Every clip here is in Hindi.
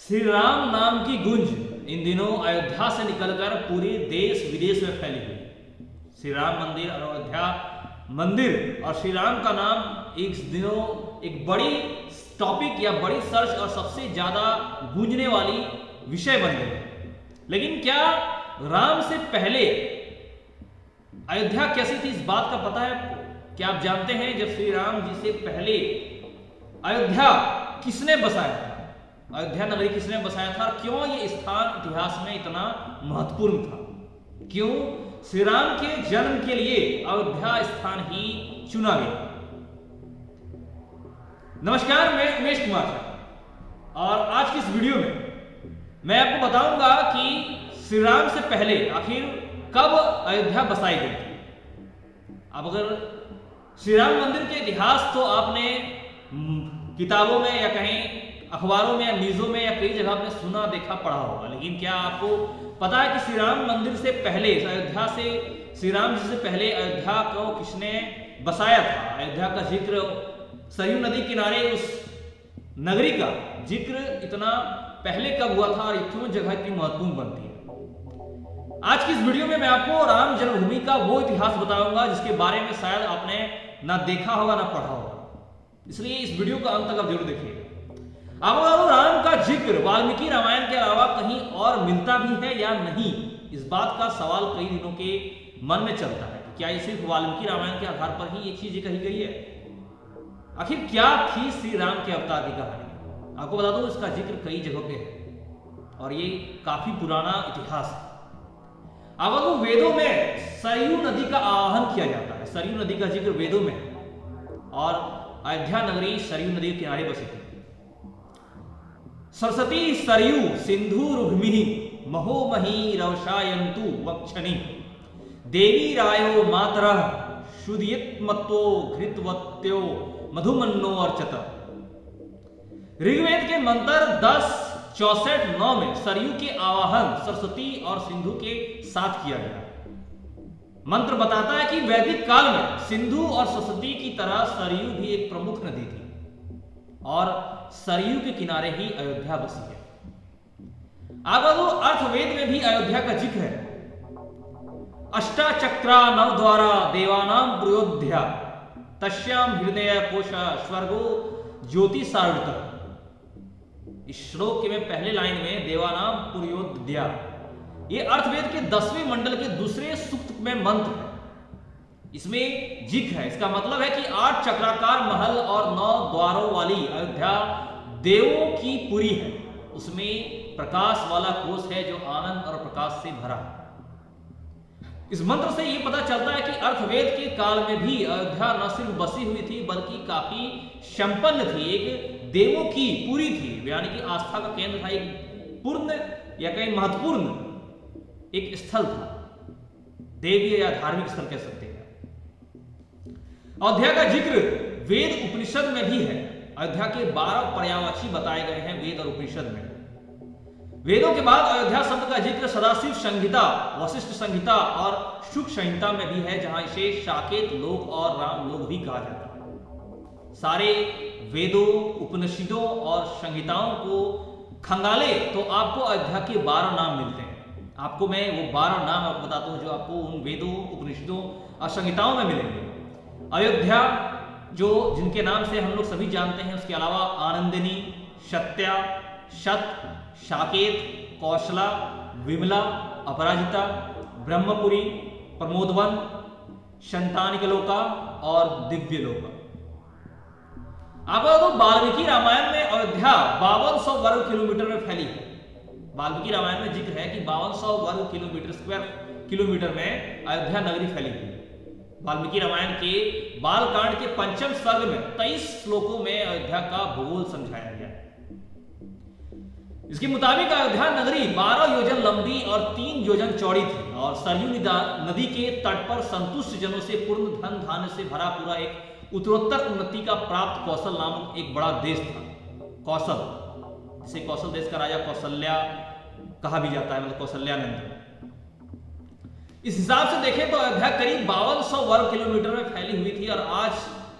श्री राम नाम की गूंज इन दिनों अयोध्या से निकलकर पूरे देश विदेश में फैली हुई। श्री राम मंदिर और अयोध्या मंदिर और श्री राम का नाम इस दिनों एक बड़ी टॉपिक या बड़ी सर्च और सबसे ज्यादा गूंजने वाली विषय बन गई। लेकिन क्या राम से पहले अयोध्या कैसी थी, इस बात का पता है आपको? क्या आप जानते हैं जब श्री राम जी से पहले अयोध्या किसने बसाया था? अयोध्या नगरी किसने बसाया था? क्यों ये स्थान इतिहास में इतना महत्वपूर्ण था? क्यों श्री राम के जन्म के लिए अयोध्या स्थान ही चुना गया? नमस्कार, मैं उमेश कुमार और आज की इस वीडियो में मैं आपको बताऊंगा कि श्री राम से पहले आखिर कब अयोध्या बसाई गई थी। अब अगर श्री राम मंदिर के इतिहास तो आपने किताबों में या कहीं अखबारों में या न्यूज़ों में या कई जगह आपने सुना, देखा, पढ़ा होगा, लेकिन क्या आपको पता है कि श्री राम मंदिर से पहले अयोध्या से श्री राम जी से पहले अयोध्या को किसने बसाया था? अयोध्या का जिक्र सरयू नदी किनारे उस नगरी का जिक्र इतना पहले कब हुआ था और क्यों जगह इतनी महत्वपूर्ण बनती है? आज की इस वीडियो में मैं आपको राम जन्मभूमि का वो इतिहास बताऊंगा जिसके बारे में शायद आपने ना देखा होगा ना पढ़ा होगा, इसलिए इस वीडियो का अंत तक आप जरूर देखिएगा। आपको राम का जिक्र वाल्मीकि रामायण के अलावा कहीं और मिलता भी है या नहीं, इस बात का सवाल कई दिनों के मन में चलता है। क्या ये सिर्फ वाल्मीकि रामायण के आधार पर ही ये चीजें कही गई है? आखिर क्या थी श्री राम के अवतार की कहानी? आपको बता दूं, इसका जिक्र कई जगहों पे है और ये काफी पुराना इतिहास है। आपको वेदों में सरयू नदी का आवाहन किया जाता है, सरयू नदी का जिक्र वेदों में है और अयोध्या नगरी सरयू नदी के किनारे बसी थी। सरस्वती सरयू सिंधु रुग्मिणी महोमही रवशायन्तु वक्षणि देवी रायो मातरः शुद्धियत्मत्तो घृतवत्यो मधुमन्नो अर्चत। ऋग्वेद के मंत्र 10:64-9 में सरयू के आवाहन सरस्वती और सिंधु के साथ किया गया। मंत्र बताता है कि वैदिक काल में सिंधु और सरस्वती की तरह सरयू भी एक प्रमुख नदी थी और सरयू के किनारे ही अयोध्या बसी है। आगो अर्थवेद में भी अयोध्या का जिक्र है। अष्टाचक्रा नवद्वारा देवानाम पुरोध्या तस्याम हृदय कोश स्वर्गो ज्योति सारुत। इस श्लोक के में पहले लाइन में देवानाम पुरोध्या, ये अर्थवेद के 10वें मंडल के दूसरे सूक्त में मंत्र है। इसमें जिक्र है, इसका मतलब है कि 8 चक्राकार महल और 9 द्वारों वाली अयोध्या देवों की पुरी है। उसमें प्रकाश वाला कोष है जो आनंद और प्रकाश से भरा है। इस मंत्र से यह पता चलता है कि अर्थवेद के काल में भी अयोध्या न सिर्फ बसी हुई थी बल्कि काफी संपन्न थी, एक देवों की पुरी थी, यानी कि आस्था का केंद्र था, एक पूर्ण या कहीं महत्वपूर्ण एक स्थल था, देवीय या धार्मिक स्थल कह सकते हैं। अयोध्या का जिक्र वेद उपनिषद में भी है। अयोध्या के 12 पर्यायवाची बताए गए हैं वेद और उपनिषद में। वेदों के बाद अयोध्या शब्द का जिक्र सदाशिव संहिता, वशिष्ठ संहिता और शुक संहिता में भी है, जहां इसे साकेत लोक और राम लोक भी कहा जाता है। सारे वेदों, उपनिषदों और संहिताओं को खंगाले तो आपको अयोध्या के 12 नाम मिलते हैं। आपको मैं वो 12 नाम आपको बताता हूं जो आपको उन वेदों, उपनिषदों और संहिताओं में मिलेंगे। अयोध्या जो जिनके नाम से हम लोग सभी जानते हैं, उसके अलावा आनंदिनी, सत्या, शत, साकेत, कौशला, विमला, अपराजिता, ब्रह्मपुरी, प्रमोदवन, संतानिकलोका और दिव्यलोका। आपको वाल्मीकि रामायण में अयोध्या 5200 वर्ग किलोमीटर में फैली है। वाल्मीकि रामायण में जिक्र है कि 5200 वर्ग किलोमीटर में अयोध्या नगरी फैली हुई। वाल्मीकि रामायण के बालकांड के 5वें सर्ग में 23 श्लोकों में अयोध्या का भूगोल समझाया गया है। इसके मुताबिक अयोध्या नगरी 12 योजन लंबी और 3 योजन चौड़ी थी और सरयू नदी के तट पर संतुष्ट जनों से पूर्ण धन धान्य से भरा पूरा एक उत्तरोत्तर उन्नति का प्राप्त कौशल नामक एक बड़ा देश था। कौशल, जिसे कौशल देश का राजा कौशल्या कहा भी जाता है, मतलब कौशल्यानंद। इस हिसाब से देखें तो अयोध्या करीब 5200 वर्ग किलोमीटर में फैली हुई थी और आज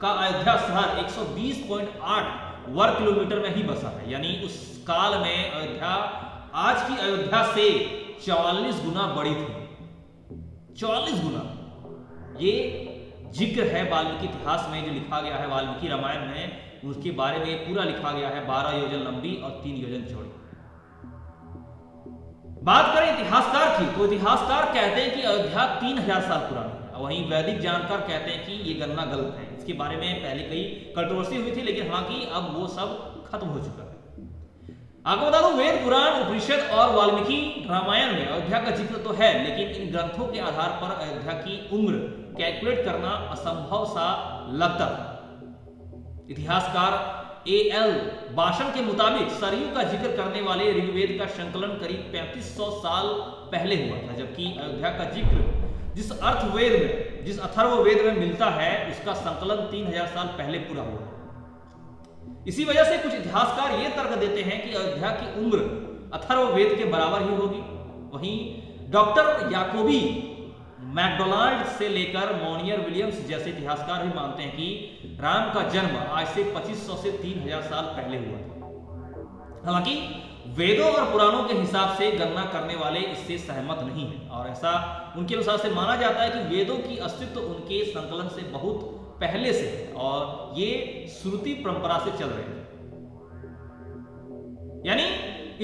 का अयोध्या शहर 120.8 वर्ग किलोमीटर में ही बसा है, यानी उस काल में अयोध्या आज की अयोध्या से 44 गुना बड़ी थी। 44 गुना। ये जिक्र है वाल्मीकि इतिहास में जो लिखा गया है, वाल्मीकि रामायण में, उसके बारे में पूरा लिखा गया है। 12 योजन लंबी और 3 योजन चौड़ी। बात करें इतिहासकार की, तो इतिहासकार कहते हैं कि अयोध्या 3000 साल पुरानी है। वहीं वैदिक जानकार कहते हैं कि ये गणना गलत है। इसके बारे में पहले कई कंट्रोवर्सी हुई थी, लेकिन हालांकि अब वो सब खत्म हो चुका है। आपको बता दूं, वेद पुराण, उपनिषद और वाल्मीकि रामायण में अयोध्या का जिक्र तो है, लेकिन इन ग्रंथों के आधार पर अयोध्या की उम्र कैलकुलेट करना असंभव सा लगता था। इतिहासकार A.L. बाशन के मुताबिक सरयू का जिक्र करने वाले ऋग्वेद का संकलन करीब 3500 साल पहले हुआ था, जबकि अयोध्या का जिक्र जिस अथर्ववेद में मिलता है, उसका संकलन 3000 साल पहले पूरा हुआ। इसी वजह से कुछ इतिहासकार ये तर्क देते हैं कि अयोध्या की उम्र अथर्ववेद के बराबर ही होगी। वहीं डॉक्टर याकोबी मैकडोनाल्ड से लेकर मोनियर विलियम्स जैसे इतिहासकार भी मानते हैं कि राम का जन्म आज से 2500 से 3000 साल पहले हुआ था। हालांकि वेदों और पुराणों के हिसाब से गणना करने वाले इससे सहमत नहीं है, और ऐसा उनके अनुसार से माना जाता है कि वेदों की अस्तित्व उनके संकलन से बहुत पहले से है और ये श्रुति परंपरा से चल रहे हैं। यानी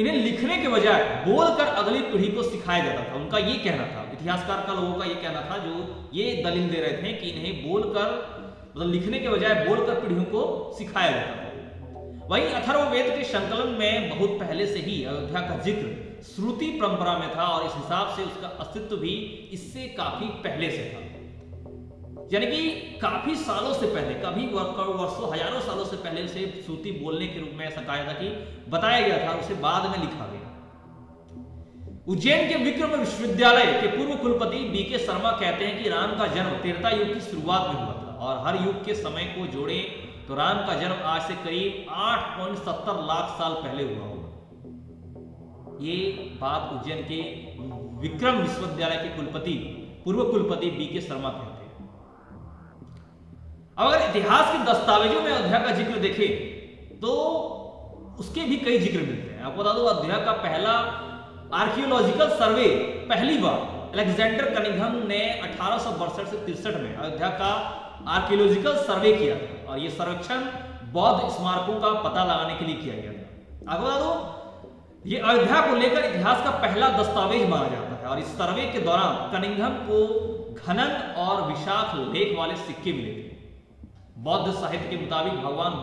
इन्हें लिखने के बजाय बोलकर अगली पीढ़ी को सिखाया जाता था। उनका ये कहना था, इतिहासकार का लोगों का ये कहना था, जो ये दलील दे रहे थे कि इन्हें बोलकर, मतलब लिखने के बजाय बोलकर पीढ़ियों को सिखाया जाता था। वहीं अथर्ववेद के संकलन में बहुत पहले से ही अयोध्या का जिक्र श्रुति परंपरा में था और इस हिसाब से उसका अस्तित्व भी इससे काफी पहले से था। यानी कि काफी सालों से पहले, कभी वर्षों हजारों सालों से पहले से श्रुति बोलने के रूप में ऐसा कहा था कि बताया गया था, उसे बाद में लिखा गया। उज्जैन के विक्रम विश्वविद्यालय के पूर्व कुलपति B.K. शर्मा कहते हैं कि राम का जन्म त्रेता युग की शुरुआत में हुआ था और हर युग के समय को जोड़े तो राम का जन्म आज से करीब 8.70 लाख साल पहले हुआ होगा। ये बात उज्जैन के विक्रम विश्वविद्यालय के पूर्व कुलपति B.K. शर्मा कहते हैं। अब अगर इतिहास के दस्तावेजों में अयोध्या का जिक्र देखें तो उसके भी कई जिक्र मिलते हैं। आपको बता दो, अयोध्या का पहला आर्कियोलॉजिकल सर्वे पहली बार अलेक्जेंडर कनिंघम ने 1862 से 63 में अयोध्या का आर्कियोलॉजिकल सर्वे किया था और यह सर्वेक्षण बौद्ध स्मारकों का पता लगाने के लिए किया गया था। आपको बता दो, ये अयोध्या को लेकर इतिहास का पहला दस्तावेज माना जाता है और इस सर्वे के दौरान कनिंघम को खनन और विशाख लेख वाले सिक्के मिले थे। बौद्ध साहित्य के मुताबिक भगवान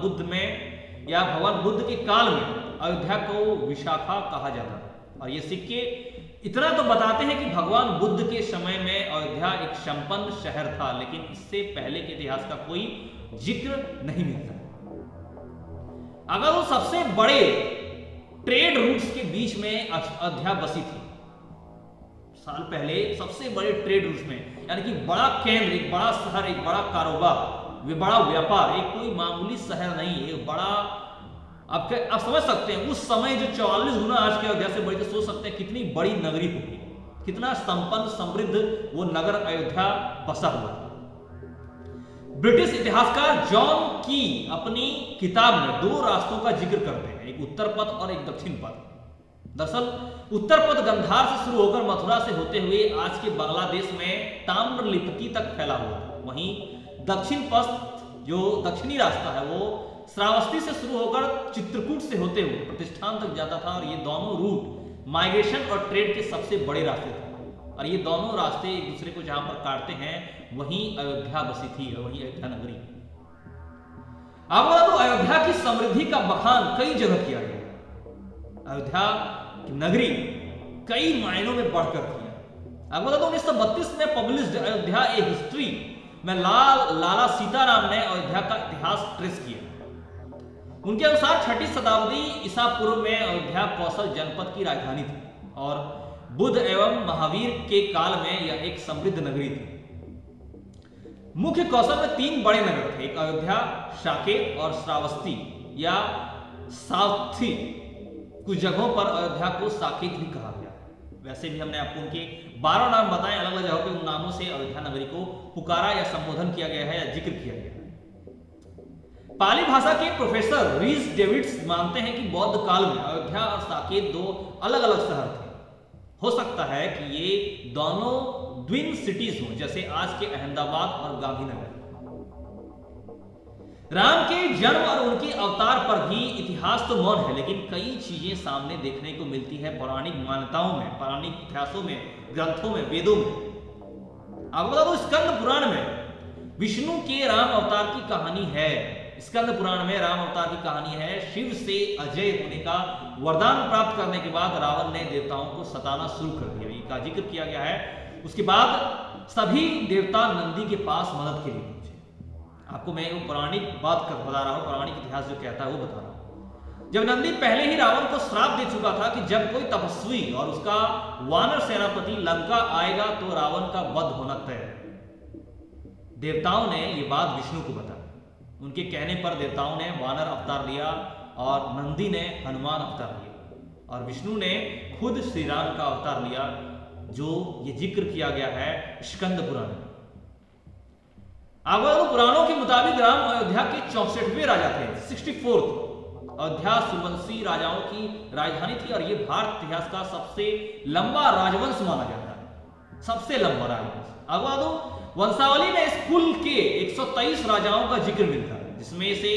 बुद्ध के काल में अयोध्या को विशाखा कहा जाता था और ये सिक्के इतना तो बताते हैं कि भगवान बुद्ध के समय में अयोध्या एक संपन्न शहर था, लेकिन इससे पहले के इतिहास का कोई जिक्र नहीं मिलता। अगर वो सबसे बड़े ट्रेड रूट्स के बीच में अयोध्या बसी थी साल पहले, सबसे बड़े ट्रेड रूट्स में, यानी कि बड़ा केंद्र, एक बड़ा शहर, एक बड़ा कारोबार, बड़ा व्यापार, एक कोई मामूली शहर नहीं, एक बड़ा, आप समझ सकते हैं उस समय जो 44 गुना आज के अयोध्या से बड़ी, तो सोच सकते हैं कितनी बड़ी नगरी होगी, कितना संपन्न समृद्ध वो नगर अयोध्या बसा हुआ था। ब्रिटिश इतिहासकार जॉन की अपनी किताब में 2 रास्तों का जिक्र करते हैं, एक उत्तर पथ और एक दक्षिण पथ। दरअसल उत्तर पथ गंधार से शुरू होकर मथुरा से होते हुए आज के बांग्लादेश में ताम्रलिप्ति तक फैला हुआ था। वहीं दक्षिण पथ जो दक्षिणी रास्ता है वो श्रावस्ती से शुरू होकर चित्रकूट से होते हुए प्रतिष्ठान तक जाता था और ये दोनों रूट माइग्रेशन और ट्रेड के सबसे बड़े रास्ते थे और ये दोनों रास्ते एक दूसरे को जहां पर काटते हैं वहीं अयोध्या बसी थी और वहीं अयोध्या नगरी। आपको बता दो, अयोध्या की समृद्धि का बखान कई जगह किया गया। अयोध्या की नगरी कई मायनों में बढ़कर थी। आपको बता दो, 1932 में पब्लिश्ड अयोध्या ए हिस्ट्री में लाला सीताराम ने अयोध्या का इतिहास ट्रेस किया। उनके अनुसार 6ठी शताब्दी ईसा पूर्व में अयोध्या कौशल जनपद की राजधानी थी और बुद्ध एवं महावीर के काल में यह एक समृद्ध नगरी थी। मुख्य कौशल में 3 बड़े नगर थे, एक अयोध्या, साकेत और श्रावस्ती या सावथी। कुछ जगहों पर अयोध्या को साकेत भी कहा गया। वैसे भी हमने आपको उनके 12 नाम बताए, अलग अलग जगहों पे उन नामों से अयोध्या नगरी को पुकारा या संबोधन किया गया है या जिक्र किया गया है। पाली भाषा के प्रोफेसर रीस डेविड्स मानते हैं कि बौद्ध काल में अयोध्या और साकेत दो अलग अलग शहर थे। हो सकता है कि ये दोनों ट्विन सिटीज हों, जैसे आज के अहमदाबाद और गांधीनगर। राम के जन्म और उनके अवतार पर भी इतिहास तो मौन है, लेकिन कई चीजें सामने देखने को मिलती है पौराणिक मान्यताओं में, पौराणिक इतिहासों में, ग्रंथों में, वेदों में। आपको बता दो, स्कंद पुराण में विष्णु के राम अवतार की कहानी है। स्कंद पुराण में राम अवतार की कहानी है। शिव से अजय होने का वरदान प्राप्त करने के बाद रावण ने देवताओं को सताना शुरू कर दिया, इसका जिक्र किया गया है। उसके बाद सभी देवता नंदी के पास मदद के लिए पहुंचे। आपको मैं वो पौराणिक बात बता रहा हूं, पौराणिक इतिहास जो कहता है वो बता रहा हूं। जब नंदी पहले ही रावण को श्राप दे चुका था कि जब कोई तपस्वी और उसका वानर सेनापति लंका आएगा तो रावण का वध होना तय है। देवताओं ने ये बात विष्णु को बताई। उनके कहने पर देवताओं ने वानर अवतार लिया और नंदी ने हनुमान अवतार लिया और विष्णु ने खुद श्री राम का अवतार लिया, जो ये जिक्र किया गया है स्कंद पुराण में। आपको पुराणों के मुताबिक राम अयोध्या के 64वें राजा थे, 64th। अयोध्या सूर्यवंशी राजाओं की राजधानी थी और यह भारत इतिहास का सबसे लंबा राजवंश माना जाता है, सबसे लंबा राजवंश। आपको वंशावली में इस कुल के 123 राजाओं का जिक्र मिलता है, जिसमें से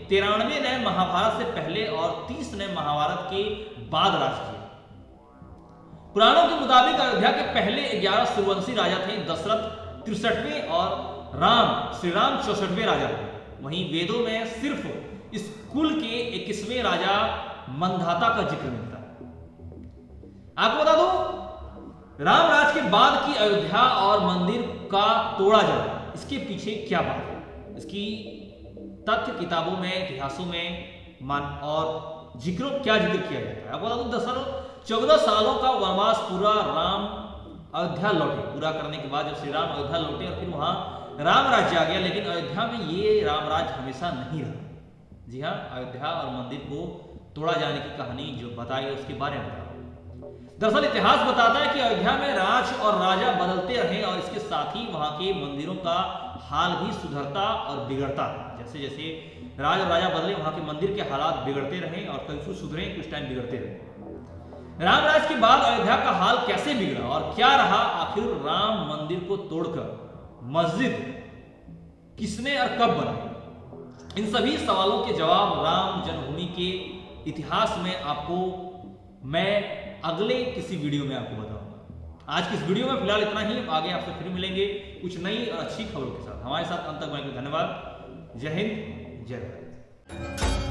93 ने महाभारत से पहले और 30 ने महाभारत के बाद राज किया। पुराणों के मुताबिक अयोध्या के पहले 11 सूर्यवंशी राजा थे। दशरथ 63वें और श्री राम 64वें राजा थे। वहीं वेदों में सिर्फ इस कुल के 21वें राजा मंधाता का जिक्र मिलता है। आपको बता दो, राम राज के बाद की अयोध्या और मंदिर का तोड़ा जाना, इसके पीछे क्या बात है? इसकी तथ्य किताबों में, इतिहासों में और जिक्रों क्या जिक्र किया जाता है। आपको बता दो, दरअसल 14 सालों का वनवास पूरा राम अयोध्या लौटे। पूरा करने के बाद जब श्री राम अयोध्या लौटे और फिर वहां राम राज्य आ गया, लेकिन अयोध्या में ये राम राज हमेशा नहीं रहा। जी हाँ, अयोध्या और मंदिर को तोड़ा जाने की कहानी जो बताई है उसके बारे में। दरअसल इतिहास बताता है कि अयोध्या में राज और राजा बदलते रहे और इसके साथ ही वहां के मंदिरों का हाल भी सुधरता और बिगड़ता। जैसे जैसे राज और राजा बदले, वहां के मंदिर के हालात बिगड़ते रहे और कुछ सुधरे, कुछ टाइम बिगड़ते रहे। राम राज के बाद अयोध्या का हाल कैसे बिगड़ा और क्या रहा? आखिर राम मंदिर को तोड़कर मस्जिद किसने और कब बनाई? इन सभी सवालों के जवाब राम जन्मभूमि के इतिहास में आपको मैं अगले किसी वीडियो में आपको बताऊंगा। आज की इस वीडियो में फिलहाल इतना ही। आगे आपसे फिर मिलेंगे कुछ नई और अच्छी खबरों के साथ। हमारे साथ अंत तक बने। धन्यवाद। जय हिंद, जय भारत।